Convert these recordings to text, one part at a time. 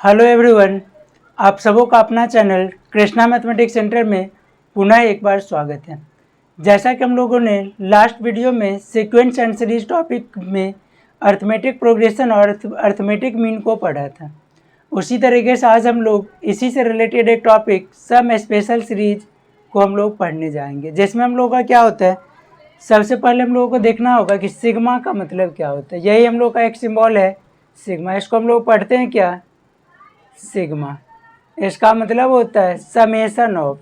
Hello everyone, आप सबों का अपना चैनल कृष्णा मैथमेटिक्स सेंटर में पुनः एक बार स्वागत है। जैसा कि हम लोगों ने लास्ट वीडियो में सीक्वेंस एंड सीरीज टॉपिक में अर्थमेटिक प्रोग्रेशन और अर्थमेटिक मीन को पढ़ा था, उसी तरीके से आज हम लोग इसी से रिलेटेड एक टॉपिक सम स्पेशल सीरीज को हम लोग पढ़ने जाएंगे, जिसमें हम लोगों का क्या होता है। सबसे पहले हम लोगों को देखना होगा कि सिग्मा का मतलब क्या होता है। यही हम लोग का एक सिंबल है सिग्मा। इसको हम लोग पढ़ते हैं क्या, सिग्मा। इसका मतलब होता है समेशन ऑफ।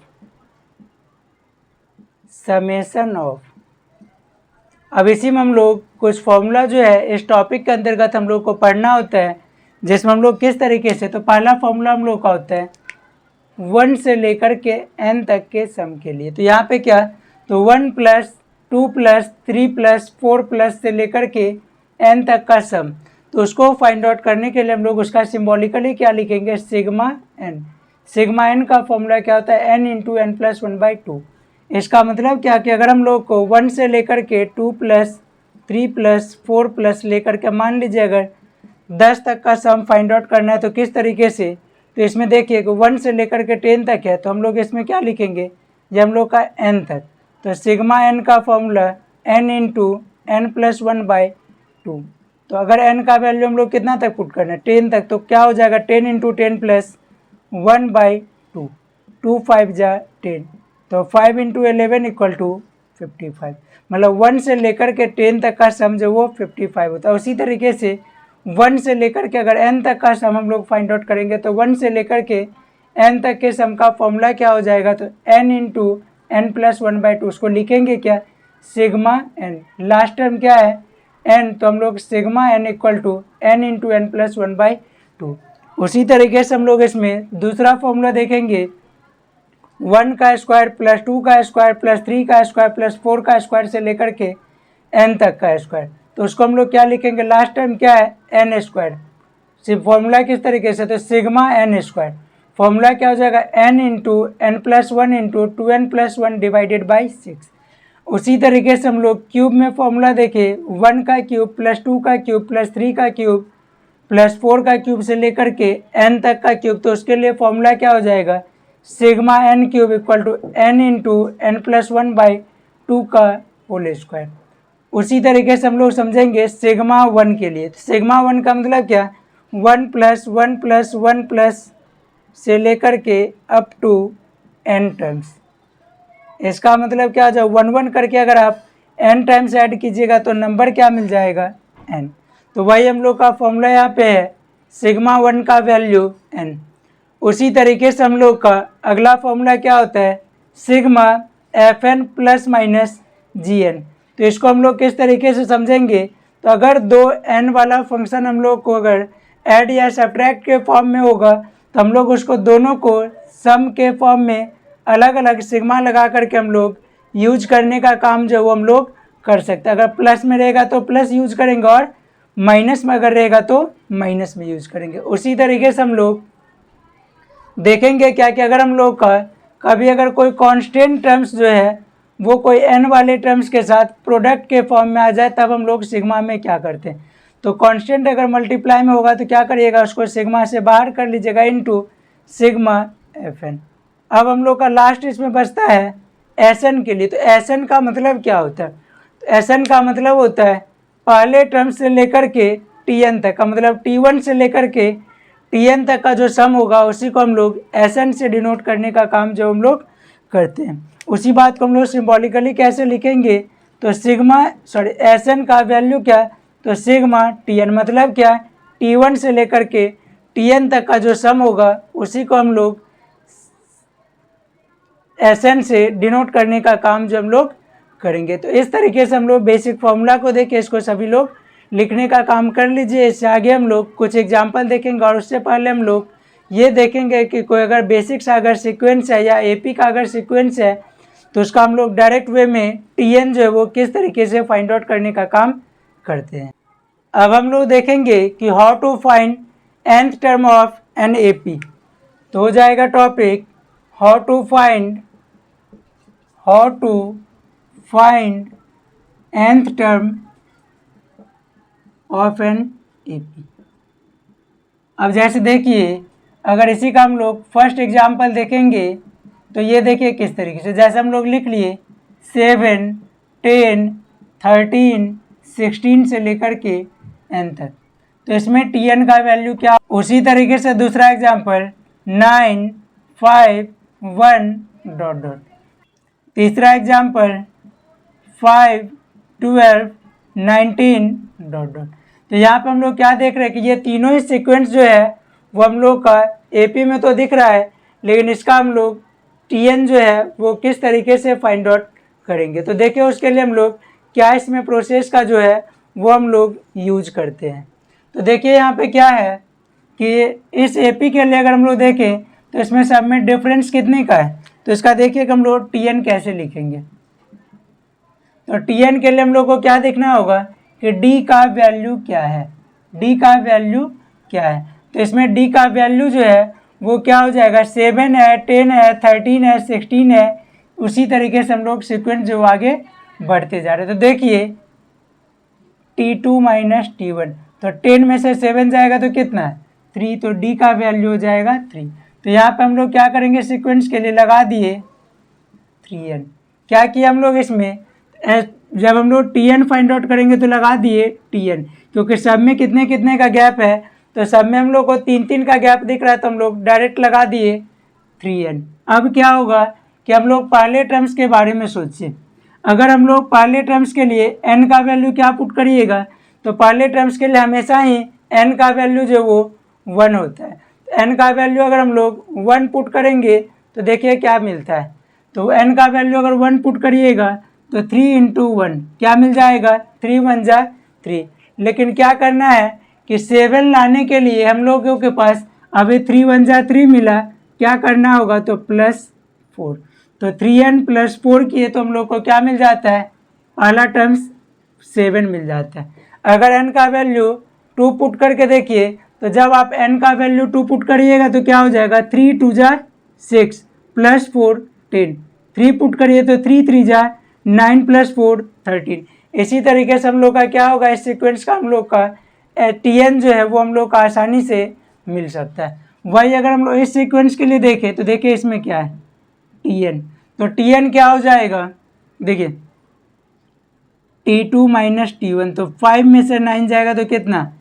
अब इसी में हम लोग कुछ फॉर्मूला जो है इस टॉपिक के अंतर्गत हम लोग को पढ़ना होता है, जिसमें हम लोग किस तरीके से, तो पहला फॉर्मूला हम लोग का होता है 1 से लेकर के n तक के सम के लिए। तो यहाँ पे क्या, तो 1 + 2 + 3 + 4 प्लस से लेकर के n तक का सम, तो उसको फाइंड आउट करने के लिए हम लोग उसका सिम्बॉलिकली क्या लिखेंगे, सिग्मा n। सिग्मा n का फॉर्मूला क्या होता है, n × n + 1/2। इसका मतलब क्या कि अगर हम लोग को 1 से लेकर के 2 + 3 + 4 प्लस लेकर के मान लीजिए अगर 10 तक का सम फाइंड आउट करना है, तो किस तरीके से, तो इसमें देखिए 1 से लेकर के 10 तक है, तो हम लोग इसमें क्या लिखेंगे, ये हम लोग का n तक। तो सिग्मा n का फॉर्मूला n × n + 1/2। तो अगर n का वैल्यू हम लोग कितना तक पुट करना है, 10 तक, तो क्या हो जाएगा 10 × 10 + 1/2, 2 5 जा 10, तो 5 × 11 = 55। मतलब 1 से लेकर के 10 तक का सम जो वो 55 होता है। उसी तरीके से 1 से लेकर के अगर n तक का सम हम लोग फाइंड आउट करेंगे, तो 1 से लेकर के n तक के सम का फॉर्मूला क्या हो जाएगा, तो n × n + 1/2। उसको लिखेंगे क्या, सिग्मा n। लास्ट टर्म क्या है, n, तो हम लोग सिग्मा n = n × n + 1/2। उसी तरीके से हम लोग इसमें दूसरा फॉर्मूला देखेंगे 1 का स्क्वायर + 2 का स्क्वायर + 3 का स्क्वायर + 4 का स्क्वायर से लेकर के n तक का स्क्वायर, तो उसको हम लोग क्या लिखेंगे, लास्ट टाइम क्या है, n²। सिर्फ फॉर्मूला किस तरीके से, तो सिग्मा n²। फॉर्मूला क्या हो जाएगा, n × n + 1 × 2n + 1 / 6। उसी तरीके से हम लोग क्यूब में फॉर्मूला देखें 1 का क्यूब + 2 का क्यूब + 3 का क्यूब + 4 का क्यूब से लेकर के n तक का क्यूब, तो उसके लिए फॉर्मूला क्या हो जाएगा, सिग्मा n³ = n × n + 1/2 का होल स्क्वायर। उसी तरीके से हम लोग समझेंगे सिग्मा 1 के लिए। तो सिग्मा 1 का मतलब क्या, 1 + 1 + 1 प्लस से लेकर के अप टू n टर्म्स। इसका मतलब क्या हो जाए, 1 1 करके अगर आप n टाइम्स ऐड कीजिएगा तो नंबर क्या मिल जाएगा, n। तो वही हम लोग का फॉर्मूला यहाँ पे है, सिग्मा 1 का वैल्यू n। उसी तरीके से हम लोग का अगला फॉर्मूला क्या होता है, सिग्मा fn ± gn। तो इसको हम लोग किस तरीके से समझेंगे, तो अगर दो n वाला फंक्शन हम लोग को अगर ऐड या सब्ट्रैक्ट के फॉर्म में होगा, तो हम लोग उसको दोनों को सम के फॉर्म में अलग अलग सिग्मा लगा करके हम लोग यूज करने का काम जो वो हम लोग कर सकते हैं। अगर प्लस में रहेगा तो प्लस यूज करेंगे, और माइनस में अगर रहेगा तो माइनस में यूज करेंगे। उसी तरीके से हम लोग देखेंगे क्या कि अगर हम लोग का कभी अगर कोई कांस्टेंट टर्म्स जो है वो कोई n वाले टर्म्स के साथ प्रोडक्ट के फॉर्म में आ जाए, तब हम लोग सिग्मा में क्या करते हैं, तो कांस्टेंट अगर मल्टीप्लाई में होगा तो क्या करिएगा, उसको सिग्मा से बाहर कर लीजिएगा इनटू सिग्मा fn। अब हम लोग का लास्ट इसमें बचता है Sn के लिए। तो Sn का मतलब क्या होता है, तो Sn का मतलब होता है पहले टर्म से लेकर के Tn तक का, मतलब T1 से लेकर के Tn तक का जो सम होगा उसी को हम लोग Sn से डिनोट करने का काम जो हम लोग करते हैं। उसी बात को हम लोग सिम्बॉलिकली कैसे लिखेंगे, तो Sn का वैल्यू क्या, तो सिग्मा Tn, मतलब क्या, T1 से लेकर के Tn तक का जो सम होगा उसी को हम लोग Sn से डिनोट करने का काम जो हम लोग करेंगे। तो इस तरीके से हम लोग बेसिक फॉर्मूला को देख के इसको सभी लोग लिखने का काम कर लीजिए। इससे आगे हम लोग कुछ एग्जाम्पल देखेंगे, और उससे पहले हम लोग ये देखेंगे कि कोई अगर बेसिक्स अगर सीक्वेंस है या एपी का अगर सीक्वेंस है, तो उसका हम लोग डायरेक्ट वे में Tn जो है वो किस तरीके से फाइंड आउट करने का काम करते हैं। अब हम लोग देखेंगे कि how to find nth term of an AP. तो हो जाएगा topic how to find nth term of an AP. अब जैसे देखिए अगर इसी का हम लोग फर्स्ट एग्जाम्पल देखेंगे तो ये देखिए किस तरीके से, जैसे हम लोग लिख लिए 7, 10, 13, 16 से लेकर के n तक। तो इसमें Tn का वैल्यू क्या, उसी तरीके से दूसरा एग्जाम्पल 9, 5, 1 ... तीसरा एग्जाम्पल 5, 12, 19 ... तो यहाँ पे हम लोग क्या देख रहे हैं कि ये तीनों ही सीक्वेंस जो है वो हम लोग का एपी में तो दिख रहा है, लेकिन इसका हम लोग Tn जो है वो किस तरीके से फाइंड आउट करेंगे। तो देखिए उसके लिए हम लोग क्या इसमें प्रोसेस का जो है वो हम लोग यूज करते हैं। तो देखिए यहाँ पे क्या है कि इस एपी के लिए अगर हम लोग देखें तो इसमें सब में डिफरेंस कितने का है, तो इसका देखिए कि हम लोग Tn कैसे लिखेंगे। तो Tn के लिए हम लोग को क्या देखना होगा कि D का वैल्यू क्या है, D का वैल्यू क्या है। तो इसमें D का वैल्यू जो है वो क्या हो जाएगा, 7 है, 10 है, 13 है, 16 है। उसी तरीके से हम लोग सीक्वेंस जो आगे बढ़ते जा रहे हैं। तो देखिए T2 माइनस T1, तो 10 में से 7 जाएगा तो कितना है 3, तो D का वैल्यू हो जाएगा 3। तो यहाँ पे हम लोग क्या करेंगे, सीक्वेंस के लिए लगा दिए 3n। क्या किया हम लोग इसमें, जब हम लोग Tn फाइंड आउट करेंगे तो लगा दिए Tn, क्योंकि सब में कितने कितने का गैप है, तो सब में हम लोग को 3 का गैप दिख रहा है, तो हम लोग डायरेक्ट लगा दिए 3n। अब क्या होगा कि हम लोग पहले टर्म्स के बारे में सोचिए। अगर हम लोग पहले टर्म्स के लिए n का वैल्यू क्या पुट करिएगा, तो पहले टर्म्स के लिए हमेशा ही n का वैल्यू जो वो 1 होता है। तो n का वैल्यू अगर हम लोग 1 पुट करेंगे तो देखिए क्या मिलता है, तो n का वैल्यू अगर 1 पुट करिएगा तो 3 × 1 क्या मिल जाएगा, 3 1 जा 3। लेकिन क्या करना है कि 7 लाने के लिए हम लोगों के पास अभी 3 1 जा 3 मिला, क्या करना होगा तो +4। तो 3n + 4 किए तो हम लोग को क्या मिल जाता है, पहला टर्म्स 7 मिल जाता है। अगर n का वैल्यू 2 पुट करके देखिए, तो जब आप n का वैल्यू 2 पुट करिएगा तो क्या हो जाएगा, 3 2 जा 6 +4 10, 3 पुट करिए तो 3 3 जा 9 + 4 13। इसी तरीके से हम लोग का क्या होगा, इस सीक्वेंस का हम लोग का Tn जो है वो हम लोग का आसानी से मिल सकता है। वही अगर हम लोग इस सीक्वेंस के लिए देखें तो देखिए इसमें क्या है Tn, तो Tn क्या हो जाएगा, देखिए T2 माइनस T1, तो 5 में से 9 जाएगा तो कितना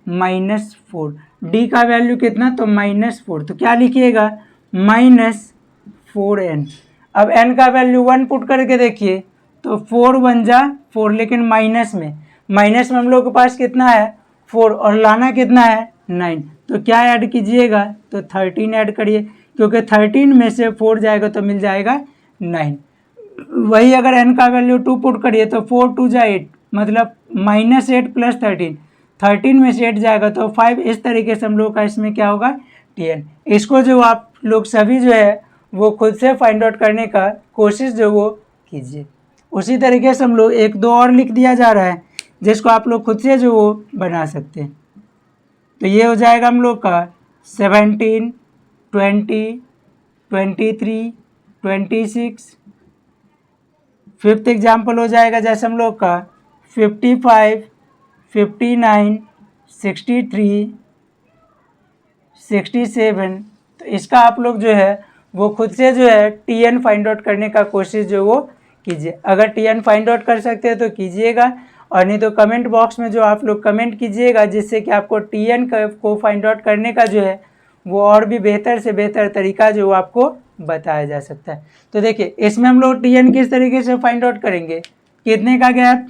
-4। D का वैल्यू कितना, तो -4, तो क्या लिखिएगा -4n। अब n का वैल्यू 1 पुट करके देखिए तो 4 1 जा 4, लेकिन माइनस में हम लोग के पास कितना है 4, और लाना कितना है 9, तो क्या ऐड कीजिएगा तो 13 ऐड करिए, क्योंकि 13 में से 4 जाएगा तो मिल जाएगा 9। वही अगर n का वैल्यू 2 पुट करिए तो 4 2 जा 8, मतलब -8 + 13, 13 में से 8 जाएगा तो 5। इस तरीके से हम लोग का इसमें क्या होगा Tn। इसको जो आप लोग सभी जो है वो खुद से फाइंड आउट करने का कोशिश जो वो कीजिए। उसी तरीके से हम लोग 1 2 और लिख दिया जा रहा है, जिसको आप लोग खुद से जो वो बना सकते हैं। तो ये हो जाएगा हम लोग का 17, 20, 23, 26। फिफ्थ एग्जाम्पल हो जाएगा जैसे हम लोग का 55, 59, 63, 67। तो इसका आप लोग जो है वो खुद से जो है Tn फाइंड आउट करने का कोशिश जो वो कीजिए। अगर Tn फाइंड आउट कर सकते हैं तो कीजिएगा, और नहीं तो कमेंट बॉक्स में जो आप लोग कमेंट कीजिएगा, जिससे कि आपको Tn को फाइंड आउट करने का जो है वो और भी बेहतर से बेहतर तरीका जो आपको बताया जा सकता है। तो देखिए इसमें हम लोग Tn किस तरीके से फाइंड आउट करेंगे, कितने का गैप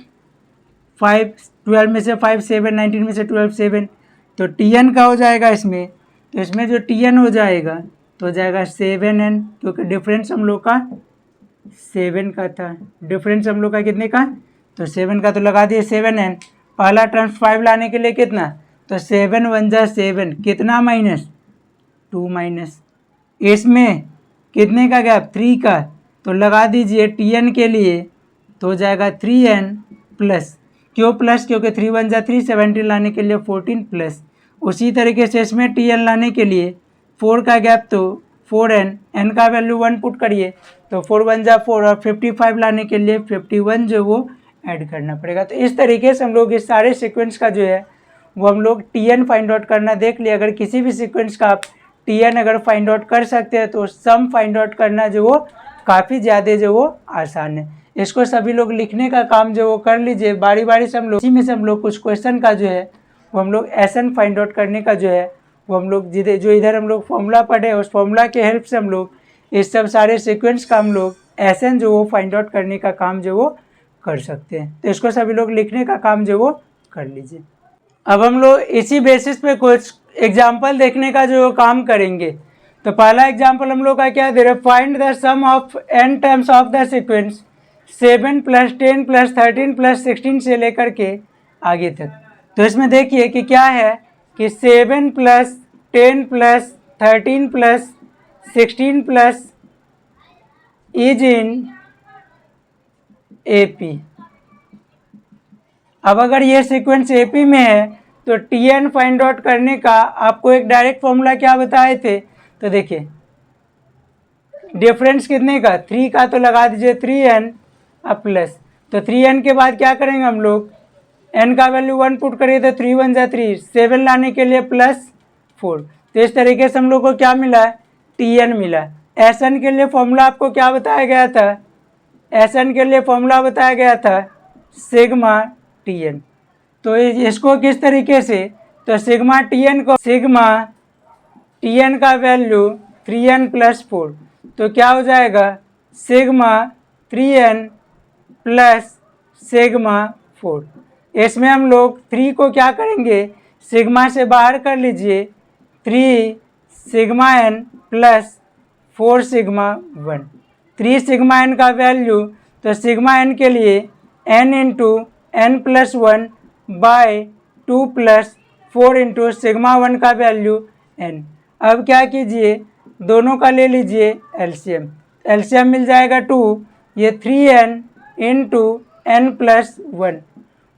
5, 12 में से 5 7, 19 में से 12 7, तो Tn का हो जाएगा इसमें, तो इसमें जो Tn हो जाएगा तो हो जाएगा 7n, क्योंकि डिफरेंस हम लोग का 7 का था। डिफरेंस हम लोग का कितने का, तो 7 का, तो लगा दिए 7n। पहला टर्म 5 लाने के लिए कितना, तो 7 1 जा 7, कितना -2 माइनस, इसमें कितने का गैप 3 का, तो लगा दीजिए Tn के लिए तो हो जाएगा 3n प्लस, क्यों प्लस, क्योंकि 3 1 जा 3, 17 लाने के लिए 14 प्लस। उसी तरीके से इसमें Tn लाने के लिए 4 का गैप तो 4n, n का वैल्यू 1 पुट करिए तो 4 1 जा 4, और 55 लाने के लिए 51 जो वो ऐड करना पड़ेगा। तो इस तरीके से हम लोग इस सारे सीक्वेंस का जो है वो हम लोग Tn फाइंड आउट करना देख लिए। अगर किसी भी सीक्वेंस का आप टी एन अगर फाइंड आउट कर सकते हैं तो सम फाइंड आउट करना जो वो काफ़ी ज़्यादा जो वो आसान है। इसको सभी लोग लिखने का काम जो वो कर लीजिए, बारी बारी से हम लोग इसी में से हम लोग कुछ क्वेश्चन का जो है वो हम लोग एसन फाइंड आउट करने का जो है वो हम लोग जो इधर हम लोग फॉर्मूला पढ़े उस फॉर्मूला के हेल्प से हम लोग इस सब सारे सीक्वेंस का हम लोग एसन जो वो फाइंड आउट करने का काम जो वो कर सकते हैं। तो इसको सभी लोग लिखने का काम जो वो कर लीजिए। अब हम लोग इसी बेसिस पे कुछ एग्जाम्पल देखने का जो काम करेंगे। तो पहला एग्जाम्पल हम लोग का क्या दे रहे हैं, find the sum of n terms of the sequence 7 + 10 + 13 + 16 से लेकर के आगे तक। तो इसमें देखिए कि क्या है कि 7 + 10 + 13 + 16 प्लस इज इन AP। अब अगर ये सीक्वेंस AP में है तो TN फाइंड आउट करने का आपको एक डायरेक्ट फॉर्मूला क्या बताए थे। तो देखिए डिफरेंस कितने का 3 का, तो लगा दीजिए 3n अब प्लस, तो 3n के बाद क्या करेंगे हम लोग n का वैल्यू 1 पुट करिए तो 3 × 1 = 3, 7 लाने के लिए +4। तो इस तरीके से हम लोग को क्या मिला TN मिला। Sn के लिए फॉर्मूला आपको क्या बताया गया था, Sn के लिए फॉर्मूला बताया गया था सिग्मा TN। तो इसको किस तरीके से, तो सिग्मा TN का वैल्यू 3n + 4, तो क्या हो जाएगा सिग्मा 3n + सिग्मा 4। इसमें हम लोग 3 को क्या करेंगे सिग्मा से बाहर कर लीजिए, 3 sigma n + 4 sigma 1। 3 sigma n का वैल्यू, तो सिग्मा n के लिए n × n + 1 / 2 + 4 × सिग्मा 1 का वैल्यू n। अब क्या कीजिए दोनों का ले लीजिए एलसीएम, एलसीएम मिल जाएगा 2, ये 3n × n + 1।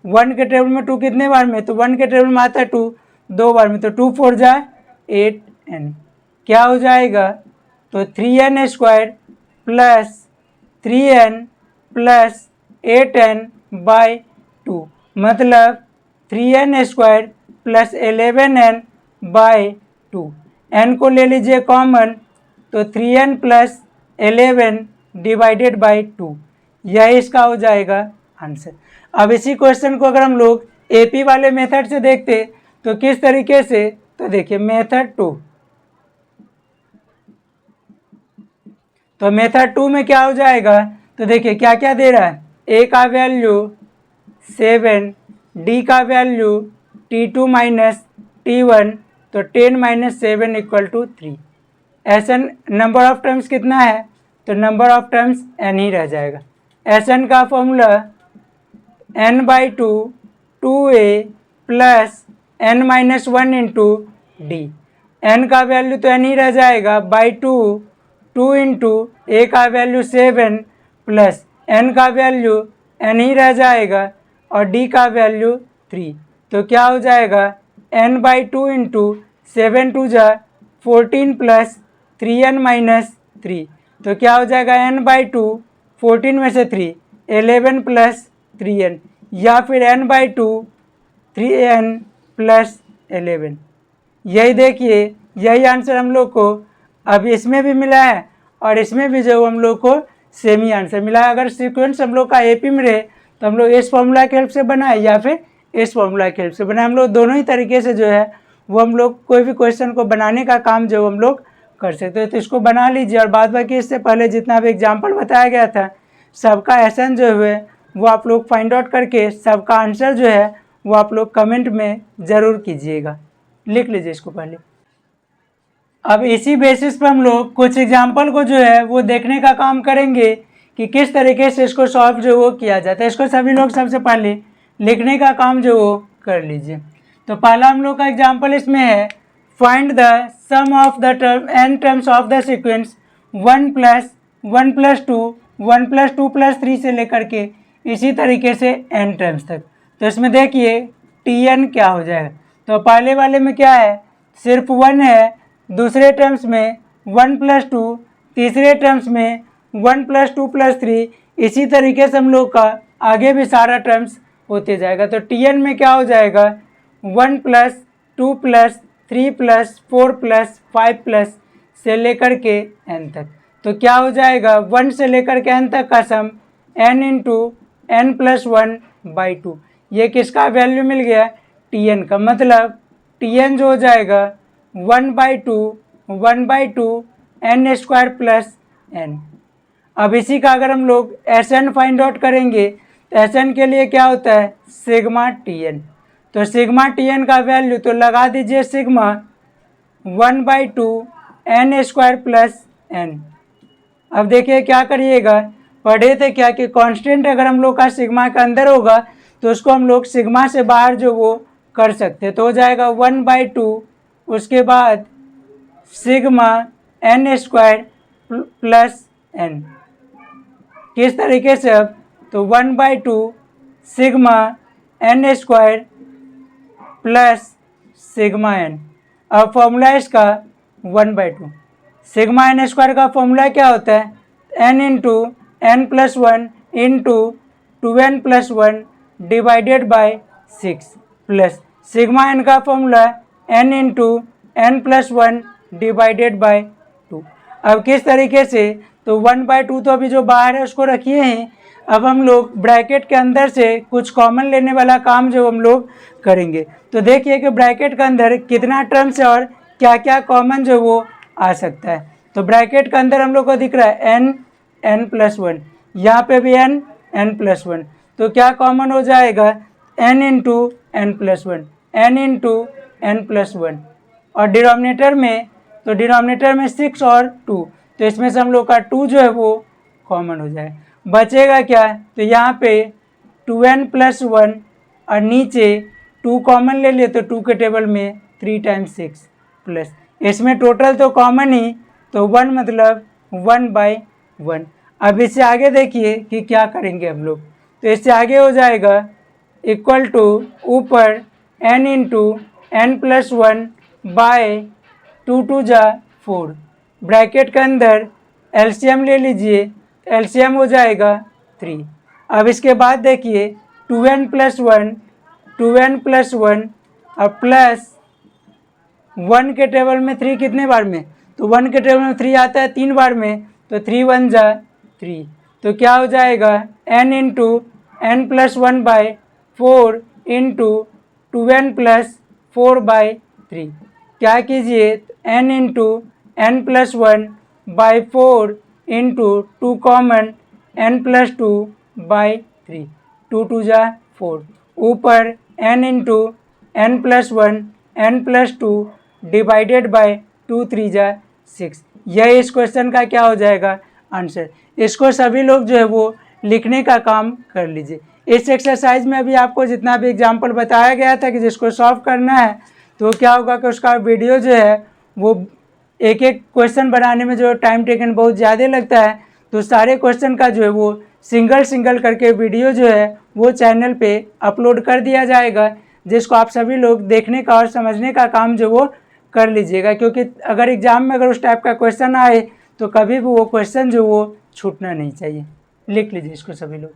1 के टेबल में 2 कितने बार में, तो 1 के टेबल में आता है 2 2 बार में, तो 2 × 4 = 8n। क्या हो जाएगा, तो 3n² + 3n + 8n / 2, मतलब 3n² + 11n / 2। n को ले लीजिए कॉमन, तो 3n + 11 / 2, यही इसका हो जाएगा आंसर। अब इसी क्वेश्चन को अगर हम लोग AP वाले मेथड से देखते तो किस तरीके से, तो देखिए मेथड 2, तो मेथड 2 में क्या हो जाएगा, तो देखिए क्या क्या दे रहा है, A का वैल्यू 7, D का वैल्यू T2 - T1, तो 10 - 7 = 3। Sn नंबर ऑफ टर्म्स कितना है, तो नंबर ऑफ टर्म्स n ही रह जाएगा। Sn का formula n/2 2a + n - 1 × D। n का वैल्यू तो n ही रह जाएगा, /2 2 × a का वैल्यू 7 प्लस n का वैल्यू n ही रह जाएगा और d का वैल्यू 3, तो क्या हो जाएगा n/2 × 7 2 = 14 + 3n - 3, तो क्या हो जाएगा n/2 14 में से 3 11 + 3n, या फिर n/2 3n + 11। यही देखिए यही आंसर हम लोग को अब इसमें भी मिला है और इसमें भी जो हम लोग को सेम ही आंसर मिला है। अगर सीक्वेंस हम लोग का AP में रहे तो हम लोग इस फॉर्मूला के हेल्प से बनाए या फिर इस फॉर्मूला के हेल्प से बनाए, हम लोग दोनों ही तरीके से जो है वो हम लोग कोई भी क्वेश्चन को बनाने का काम जो हम लोग कर सकते हैं। तो इसको बना लीजिए और बाद बाकी इससे पहले जितना भी एग्जाम्पल बताया गया था सबका एसन जो है वो आप लोग फाइंड आउट करके सबका आंसर जो है वो आप लोग कमेंट में ज़रूर कीजिएगा, लिख लीजिए इसको पहले। अब इसी बेसिस पर हम लोग कुछ एग्जाम्पल को जो है वो देखने का काम करेंगे कि किस तरीके से इसको सॉल्व जो वो किया जाता है। इसको सभी लोग सबसे पहले लिखने का काम जो वो कर लीजिए। तो पहला हम लोग का एग्जाम्पल इसमें है find the sum of the n terms of the sequence 1 + 1 + 2 1 + 2 + 3 से लेकर के इसी तरीके से n टर्म्स तक। तो इसमें देखिए Tn क्या हो जाएगा, तो पहले वाले में क्या है सिर्फ 1 है, दूसरे टर्म्स में 1 + 2, तीसरे टर्म्स में 1 + 2 + 3, इसी तरीके से हम लोग का आगे भी सारा टर्म्स होते जाएगा। तो Tn में क्या हो जाएगा 1 + 2 + 3 प्लस 4 प्लस 5 प्लस से लेकर के n तक। तो क्या हो जाएगा 1 से लेकर के n तक का सम n इंटू n प्लस 1/2। ये किसका वैल्यू मिल गया Tn का, मतलब Tn जो हो जाएगा 1/2 n स्क्वायर प्लस n। अब इसी का अगर हम लोग Sn फाइंड आउट करेंगे तो Sn के लिए क्या होता है सिग्मा Tn। तो सिग्मा Tn का वैल्यू तो लगा दीजिए sigma 1/2 n square plus n। अब देखिए क्या करिएगा, पढ़े थे क्या कि कांस्टेंट अगर हम लोग का सिग्मा के अंदर होगा तो उसको हम लोग सिग्मा से बाहर जो वो कर सकते, तो हो जाएगा 1/2 उसके बाद sigma n square plus n। किस तरीके से, अब तो 1/2 sigma n square plus sigma n। अब फॉर्मूला इसका 1/2 सिग्मा n स्क्वायर का फॉर्मूला क्या होता है n into n plus 1 into 2n plus 1 divided by 6 plus sigma n का formula n into n plus 1 divided by 2। अब किस तरीके से, तो 1/2 तो अभी जो बाहर है उसको रखिए हैं। अब हम लोग ब्रैकेट के अंदर से कुछ कॉमन लेने वाला काम जो हम लोग करेंगे। तो देखिए कि ब्रैकेट के अंदर कितना टर्म्स है और क्या क्या कॉमन जो वो आ सकता है। तो ब्रैकेट के अंदर हम लोग को दिख रहा है n प्लस 1, यहाँ पे भी n प्लस 1। तो क्या कॉमन हो जाएगा n into n plus 1 n into n plus 1। और डिनोमिनेटर में, तो डिनोमिनेटर में 6 और 2, तो इसमें से हम लोग का 2 जो है वो कॉमन हो जाए। बचेगा क्या, तो यहाँ पे 2n प्लस 1 और नीचे 2 कॉमन ले लिए तो 2 के टेबल में 3 टाइम्स 6 प्लस इसमें टोटल तो कॉमन ही, तो 1 मतलब 1/1। अब इससे आगे देखिए कि क्या करेंगे हम लोग। तो इससे आगे हो जाएगा इक्वल टू ऊपर n into n plus 1 by 2 2 जा 4। ब्रैकेट के अंदर एलसीएम ले लीजिए, एलसीएम हो जाएगा 3। अब इसके बाद देखिए 2n प्लस 1 और प्लस 1 के टेबल में 3 कितने बार में, तो 1 के टेबल में 3 आता है 3 बार में, तो 3 1 जा 3। तो क्या हो जाएगा n into n plus 1 by 4 into 2n plus 4/3। क्या कीजिए n into n plus 1 by 4 into 2 common n plus 2/3, 2 2 जा 4 ऊपर n into n plus 1 n plus 2 divided by 2 3 जा 6। यह इस क्वेश्चन का क्या हो जाएगा आंसर। इसको सभी लोग जो है वो लिखने का काम कर लीजिए। इस एक्सरसाइज में अभी आपको जितना भी एग्जाम्पल बताया गया था कि जिसको सॉल्व करना है, तो क्या होगा कि उसका वीडियो जो है वो एक एक क्वेश्चन बनाने में जो टाइम टेकन बहुत ज़्यादा लगता है, तो सारे क्वेश्चन का जो है वो सिंगल करके वीडियो जो है वो चैनल पे अपलोड कर दिया जाएगा, जिसको आप सभी लोग देखने का और समझने का काम जो वो कर लीजिएगा। क्योंकि अगर एग्ज़ाम में अगर उस टाइप का क्वेश्चन आए तो कभी भी वो क्वेश्चन जो वो छूटना नहीं चाहिए। लिख लीजिए इसको सभी लोग।